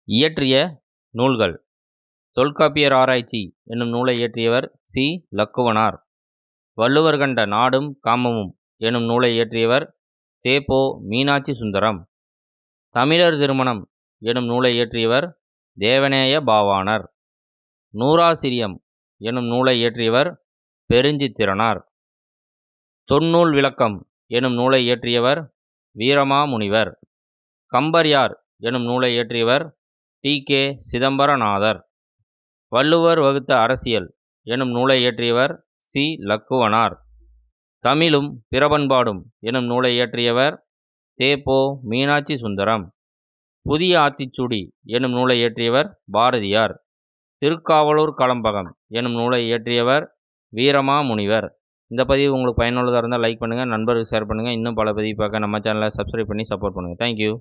இயற்றிய நூல்கள். தொல்காப்பியர் ஆராய்ச்சி என்னும் நூலை இயற்றியவர் சி. இலக்குவனார். வள்ளுவர் கண்ட நாடும் காமமும் எனும் நூலை இயற்றியவர் தே.பொ. மீனாட்சி சுந்தரம். தமிழர் திருமணம் எனும் நூலை இயற்றியவர் தேவநேய பாவாணர். நூறாசிரியம் எனும் நூலை இயற்றியவர் பெருஞ்சித்திரனார். தொன்னூல் விளக்கம் எனும் நூலை இயற்றியவர் வீரமாமுனிவர். கம்பர் யார் எனும் நூலை இயற்றியவர் டி.கே. சிதம்பரநாதர். வள்ளுவர் வகுத்த அரசியல் எனும் நூலை இயற்றியவர் சி. இலக்குவனார். தமிழும் பிறபண்பாடும் எனும் நூலை இயற்றியவர் தே.பொ. மீனாட்சி சுந்தரம். புதிய ஆத்திச்சூடி எனும் நூலை இயற்றியவர் பாரதியார். திருக்காவலூர் கலம்பகம் எனும் நூலை இயற்றியவர் வீரமாமுனிவர். இந்த பதிவு உங்களுக்கு பயனுள்ளதாக இருந்தால் லைக் பண்ணுங்கள், நண்பர்களுக்கு ஷேர் பண்ணுங்கள். இன்னும் பல பதிவு பார்க்க நம்ம சேனலை சப்ஸ்கிரைப் பண்ணி சப்போர்ட் பண்ணுங்கள். தேங்க்யூ.